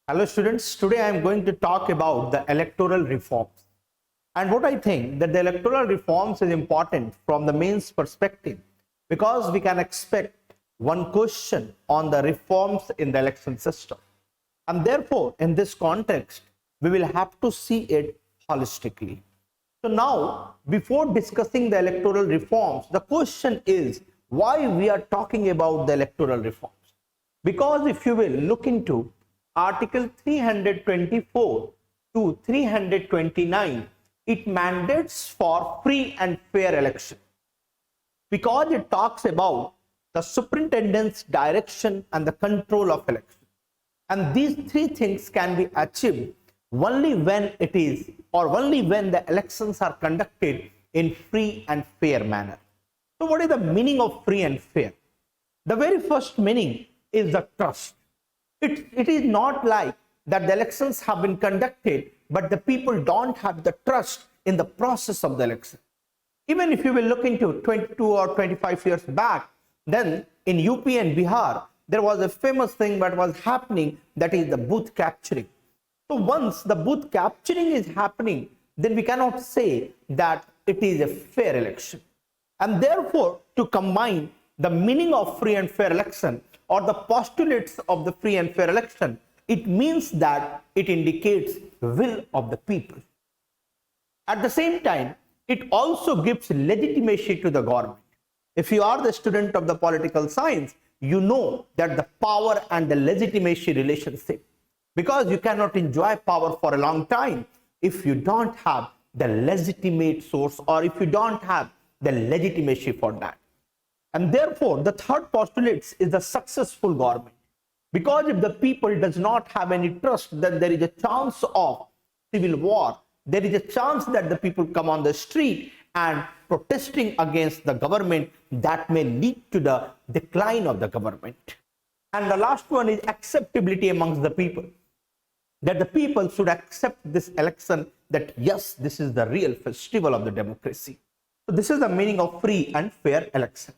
Hello students, today I am going to talk about the electoral reforms. And what I think that the electoral reforms is important from the mains perspective because we can expect one question on the reforms in the election system. And therefore, in this context, we will have to see it holistically. So now, before discussing the electoral reforms, the question is why we are talking about the electoral reforms. Because if you will look into Article 324 to 329, it mandates for free and fair election. Because it talks about the superintendent's direction and the control of election. And these three things can be achieved only when the elections are conducted in free and fair manner. So what is the meaning of free and fair? The very first meaning is the trust. It is not like that the elections have been conducted, but the people don't have the trust in the process of the election. Even if you will look into 22 or 25 years back, then in UP and Bihar, there was a famous thing that was happening, that is the booth capturing. So once the booth capturing is happening, then we cannot say that it is a fair election. And therefore, to combine the meaning of free and fair election or the postulates of the free and fair election, it means that it indicates will of the people. At the same time, it also gives legitimacy to the government. If you are the student of the political science, you know that the power and the legitimacy relationship, because you cannot enjoy power for a long time if you don't have the legitimate source or if you don't have the legitimacy for that. And therefore, the third postulate is the successful government. Because if the people does not have any trust, then there is a chance of civil war. There is a chance that the people come on the street and protesting against the government that may lead to the decline of the government. And the last one is acceptability amongst the people. That the people should accept this election, that yes, this is the real festival of the democracy. So this is the meaning of free and fair election.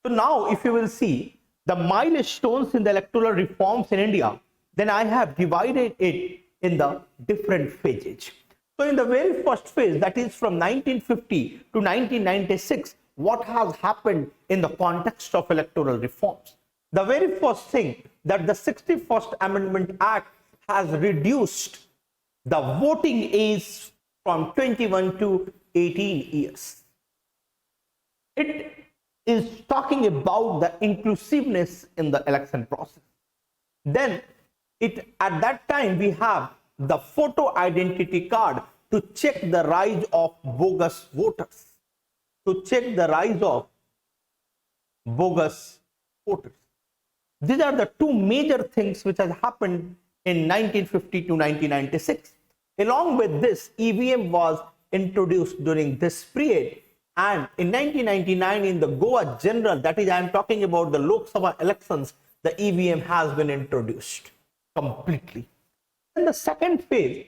So now if you will see the milestones in the electoral reforms in India, then I have divided it in the different phases. So in the very first phase, that is from 1950 to 1996, what has happened in the context of electoral reforms? The very first thing, that the 61st Amendment Act has reduced the voting age from 21 to 18 years. It is talking about the inclusiveness in the election process. Then at that time we have the photo identity card to check the rise of bogus voters. These are the two major things which has happened in 1950 to 1996. Along with this, EVM was introduced during this period. And in 1999, in the Goa General, that is, I am talking about the Lok Sabha elections, the EVM has been introduced completely. And the second phase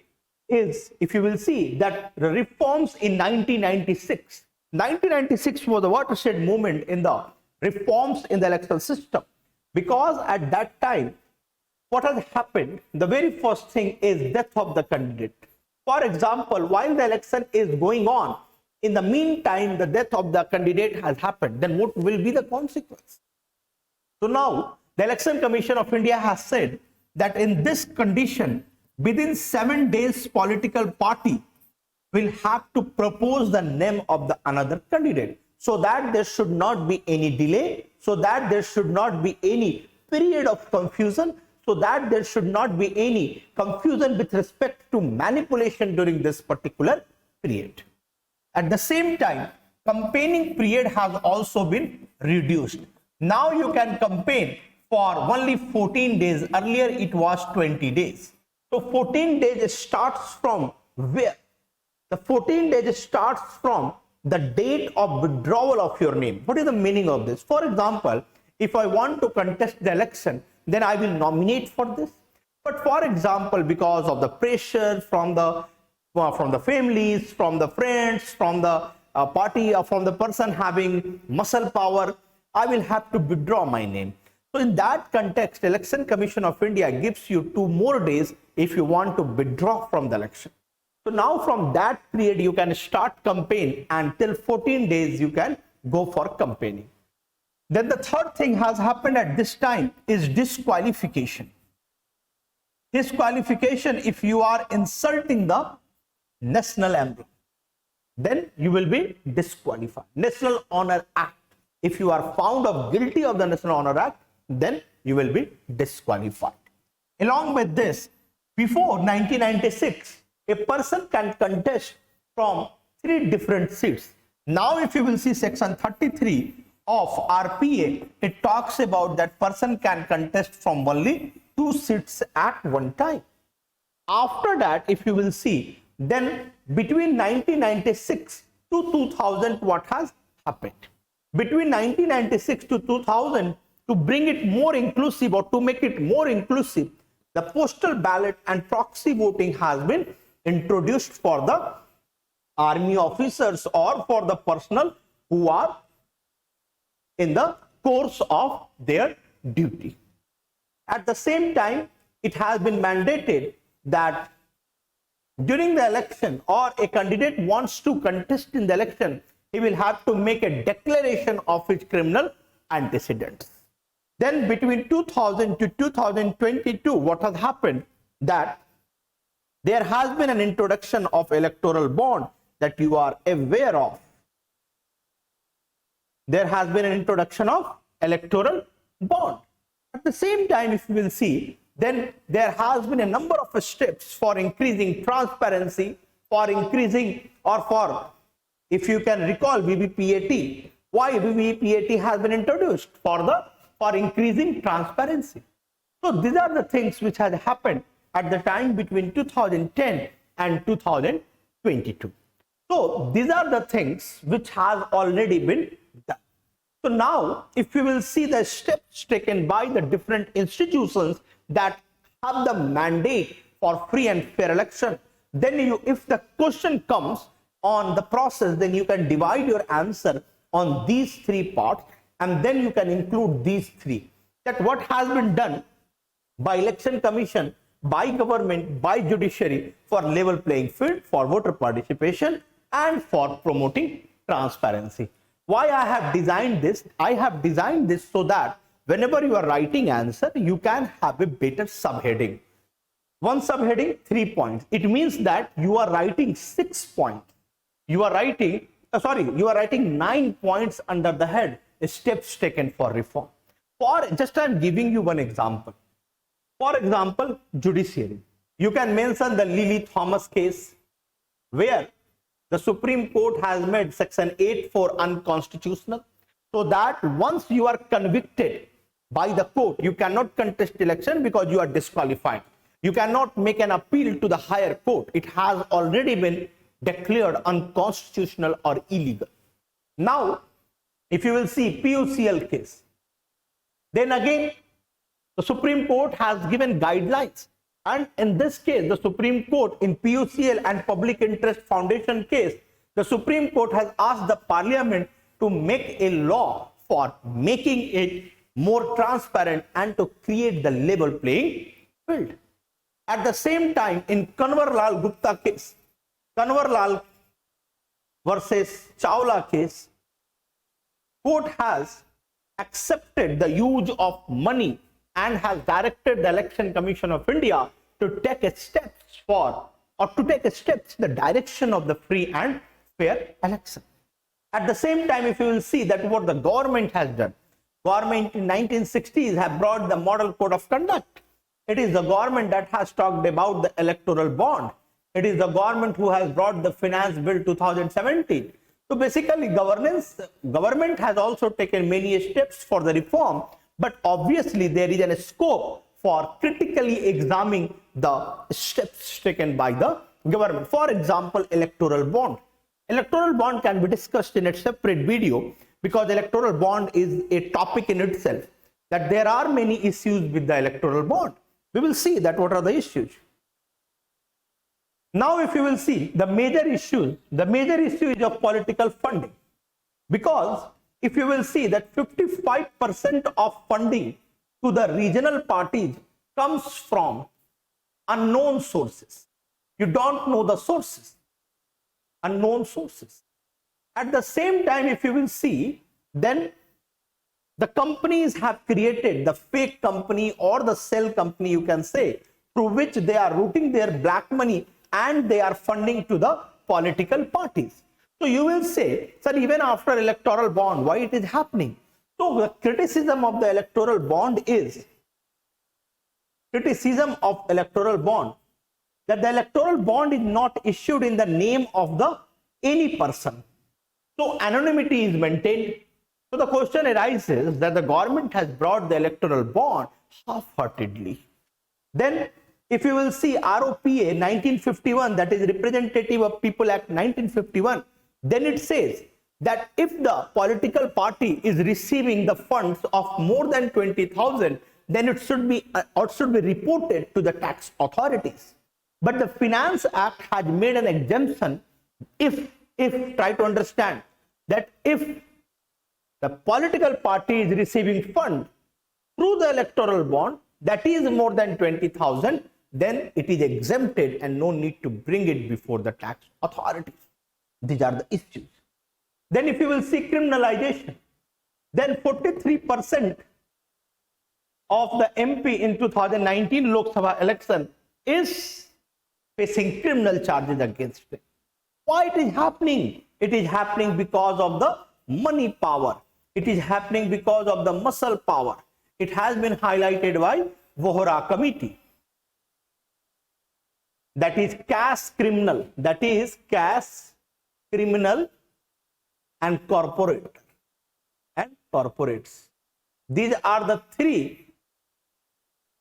is, if you will see, that the reforms in 1996. 1996 was a watershed moment in the reforms in the electoral system. Because at that time, what has happened, the very first thing is death of the candidate. For example, while the election is going on, in the meantime, the death of the candidate has happened, then what will be the consequence? So now, the Election Commission of India has said that in this condition, within 7 days, political party will have to propose the name of the another candidate, so that there should not be any delay, so that there should not be any period of confusion, so that there should not be any confusion with respect to manipulation during this particular period. At the same time, campaigning period has also been reduced. Now you can campaign for only 14 days. Earlier it was 20 days. So 14 days starts from where? The 14 days starts from the date of withdrawal of your name. What is the meaning of this? For example, if I want to contest the election, then I will nominate for this. But for example, because of the pressure from the families, from the friends, from the party, or from the person having muscle power, I will have to withdraw my name. So in that context, Election Commission of India gives you 2 more days if you want to withdraw from the election. So now from that period, you can start campaign, and till 14 days, you can go for campaigning. Then the third thing has happened at this time is disqualification. Disqualification, if you are insulting the national emblem, then you will be disqualified. National Honor Act. If you are found of guilty of the National Honor Act, then you will be disqualified. Along with this, before 1996, a person can contest from 3 different seats. Now, if you will see section 33 of RPA, it talks about that person can contest from only 2 seats at one time. After that, if you will see, then between 1996 to 2000, what has happened? Between 1996 to 2000, to bring it more inclusive, or to make it more inclusive, the postal ballot and proxy voting has been introduced for the army officers or for the personnel who are in the course of their duty. At the same time, it has been mandated that during the election, or a candidate wants to contest in the election, he will have to make a declaration of his criminal antecedents. Then between 2000 to 2022, what has happened, that there has been an introduction of electoral bond that you are aware of. There has been an introduction of electoral bond. At the same time, if you will see, then there has been a number of steps for increasing transparency, for increasing, or for, if you can recall, VVPAT. Why VVPAT has been introduced? For increasing transparency. So these are the things which had happened at the time between 2010 and 2022. So these are the things which have already been done. So now, if you will see the steps taken by the different institutions that have the mandate for free and fair election, then you, if the question comes on the process, then you can divide your answer on these 3 parts, and then you can include these 3. That what has been done by Election Commission, by government, by judiciary for level playing field, for voter participation, and for promoting transparency. Why I have designed this? I have designed this so that whenever you are writing answer, you can have a better subheading. One subheading, 3 points. It means that you are writing 6 points. You are writing, you are writing 9 points under the head, steps taken for reform. For just I'm giving you one example. For example, judiciary. You can mention the Lily Thomas case, where the Supreme Court has made section 8(4) unconstitutional, so that once you are convicted by the court, you cannot contest election because you are disqualified. You cannot make an appeal to the higher court. It has already been declared unconstitutional or illegal. Now, if you will see PUCL case, then again the Supreme Court has given guidelines, and in this case the Supreme Court, in PUCL and Public Interest Foundation case, the Supreme Court has asked the Parliament to make a law for making it more transparent and to create the level playing field. At the same time, in Kanwarlal Gupta case, Kanwarlal versus Chawla case, court has accepted the use of money and has directed the Election Commission of India to take steps for, or to take steps in the direction of the free and fair election. At the same time, if you will see that what the government has done, government in 1960s have brought the Model Code of Conduct. It is the government that has talked about the electoral bond. It is the government who has brought the Finance Bill 2017. So basically, government has also taken many steps for the reform, but obviously there is a scope for critically examining the steps taken by the government. For example, electoral bond. Electoral bond can be discussed in a separate video, because electoral bond is a topic in itself, that there are many issues with the electoral bond. We will see that what are the issues. Now, if you will see the major issue is of political funding, because if you will see that 55% of funding to the regional parties comes from unknown sources. You don't know the sources, unknown sources. At the same time, if you will see, then the companies have created the fake company or the shell company, you can say, through which they are routing their black money and they are funding to the political parties. So you will say, sir, even after electoral bond, why it is happening? So the criticism of the electoral bond is that the electoral bond is not issued in the name of the any person. So anonymity is maintained. So the question arises that the government has brought the electoral bond half-heartedly. Then if you will see ROPA 1951, that is Representative of People Act 1951, then it says that if the political party is receiving the funds of more than 20,000, then it should be reported to the tax authorities. But the Finance Act has made an exemption if try to understand that if the political party is receiving fund through the electoral bond that is more than 20,000, then it is exempted and no need to bring it before the tax authorities. These are the issues. Then if you will see criminalization, then 43% of the MP in 2019 Lok Sabha election is facing criminal charges against it. Why it is happening? It is happening because of the money power. It is happening because of the muscle power. It has been highlighted by Vohra committee. That is cash criminal. That is cash criminal and corporate and corporates. These are the three.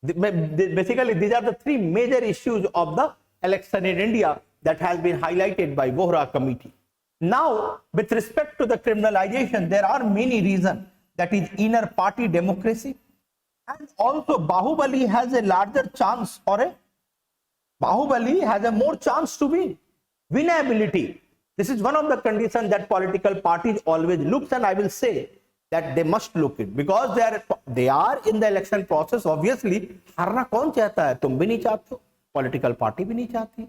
Basically, these are the three major issues of the election in India that has been highlighted by Vohra committee. Now, with respect to the criminalization, there are many reasons. That is inner party democracy, and also Bahubali has a larger chance, or Bahubali has a more chance to win. Winnability. This is one of the conditions that political parties always look, and I will say that they must look it because they are in the election process. Obviously, हारना कौन चाहता है? तुम भी नहीं चाहते हो, political party भी नहीं चाहती.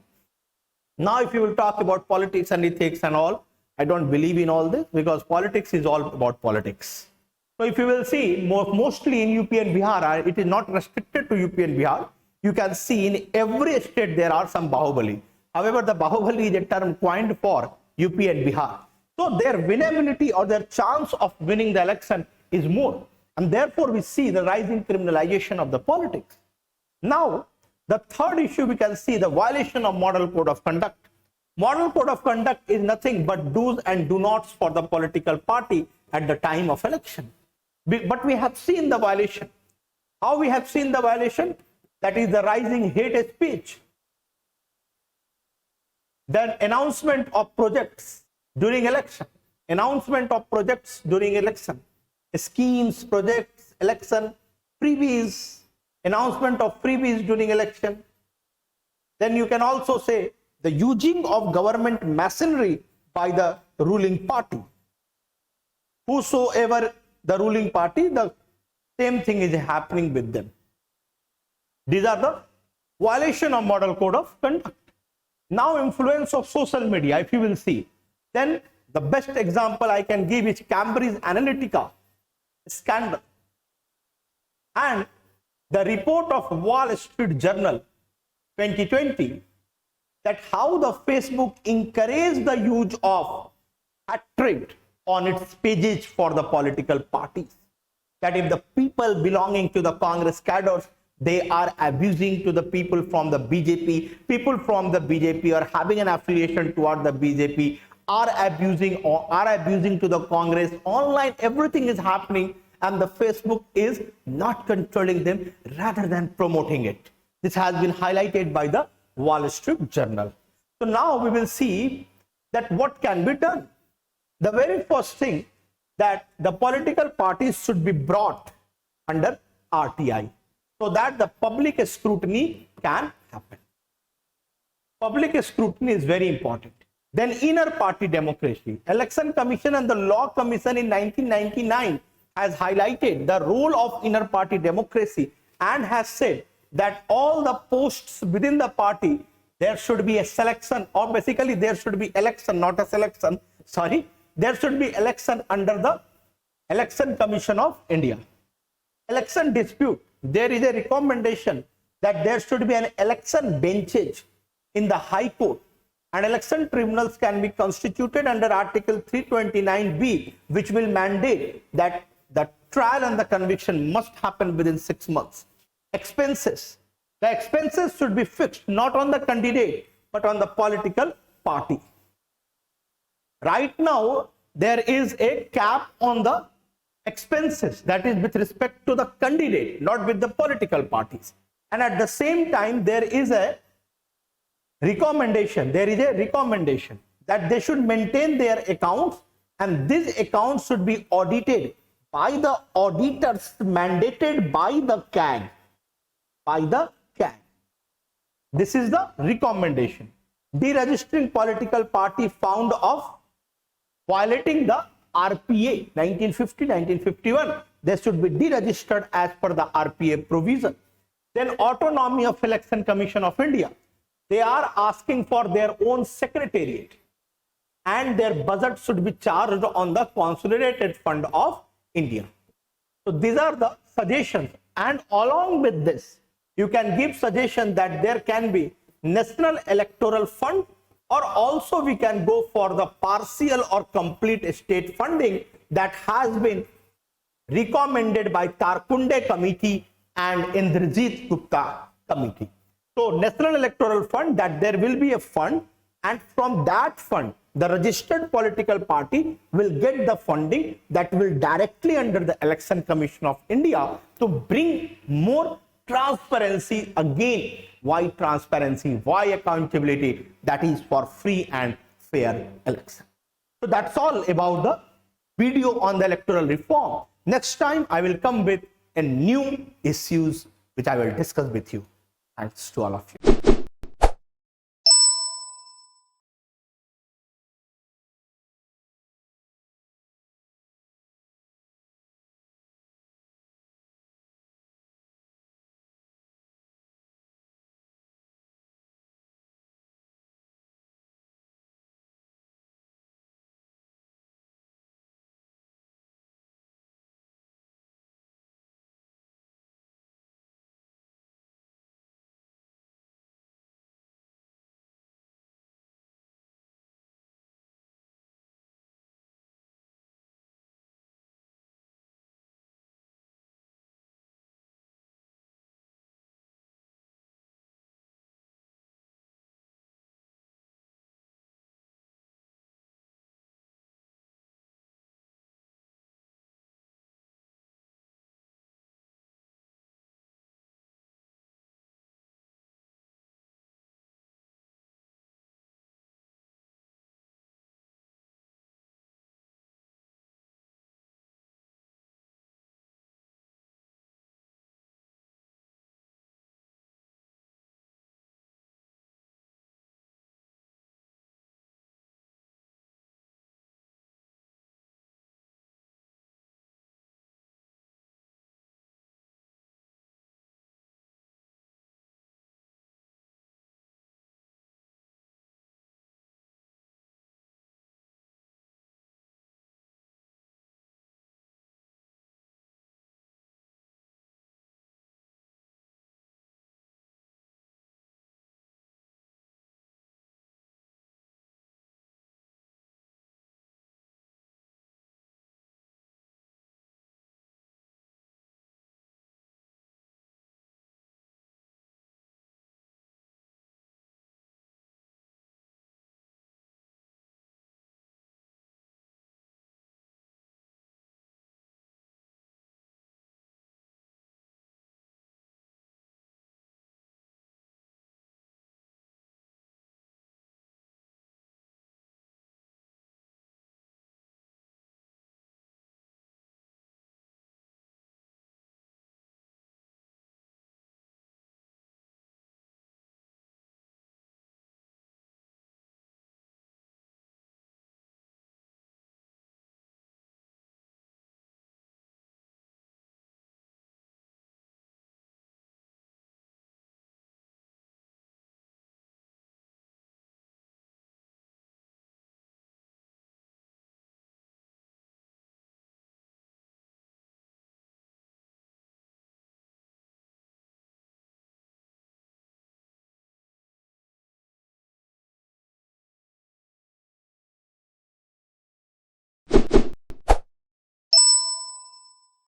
Now, if you will talk about politics and ethics and all, I don't believe in all this because politics is all about politics. So if you will see, mostly in UP and Bihar, it is not restricted to UP and Bihar. You can see in every state there are some Bahubali. However, the Bahubali is a term coined for UP and Bihar. So their winnability or their chance of winning the election is more. And therefore, we see the rising criminalization of the politics. Now, the third issue we can see the violation of model code of conduct. Model code of conduct is nothing but do's and do nots for the political party at the time of election. But we have seen the violation. How we have seen the violation? That is the rising hate speech. Then announcement of projects during election. Announcement of projects during election. Schemes, projects, election, freebies. Announcement of freebies during election. Then you can also say the using of government machinery by the ruling party. Whosoever the ruling party, the same thing is happening with them. These are the violation of model code of conduct. Now, influence of social media, if you will see, then the best example I can give is Cambridge Analytica scandal and the report of Wall Street Journal 2020 that how the Facebook encouraged the use of hatred on its pages for the political parties. That if the people belonging to the Congress cadres, they are abusing to the people from the BJP, people from the BJP are having an affiliation toward the BJP, are abusing to the Congress. Online, everything is happening and the Facebook is not controlling them rather than promoting it. This has been highlighted by the Wall Street Journal. So now we will see that what can be done. The very first thing that the political parties should be brought under RTI so that the public scrutiny can happen. Public scrutiny is very important. Then inner party democracy. Election Commission and the Law Commission in 1999 has highlighted the role of inner party democracy and has said that all the posts within the party, there should be a selection, or basically there should be election, not a selection, sorry, there should be election under the Election Commission of India. Election dispute, there is a recommendation that there should be an election benches in the High Court, and election tribunals can be constituted under Article 329B, which will mandate that the trial and the conviction must happen within 6 months. Expenses, the expenses should be fixed not on the candidate but on the political party. Right now there is a cap on the expenses, that is with respect to the candidate, not with the political parties. And at the same time there is a recommendation, that they should maintain their accounts, and these accounts should be audited by the auditors mandated by the CAG. This is the recommendation. Deregistering political party found of violating the RPA 1950-1951, they should be deregistered as per the RPA provision. Then autonomy of Election Commission of India, they are asking for their own secretariat, and their budget should be charged on the Consolidated Fund of India. So these are the suggestions, and along with this you can give suggestion that there can be National Electoral Fund, or also we can go for the partial or complete state funding that has been recommended by Tarkunde Committee and Indrajit Gupta Committee. So National Electoral Fund, that there will be a fund, and from that fund the registered political party will get the funding that will directly under the Election Commission of India to bring more transparency. Again, why transparency, why accountability? That is for free and fair election. So that's all about the video on the electoral reform. Next time I will come with a new issues which I will discuss with you. Thanks to all of you.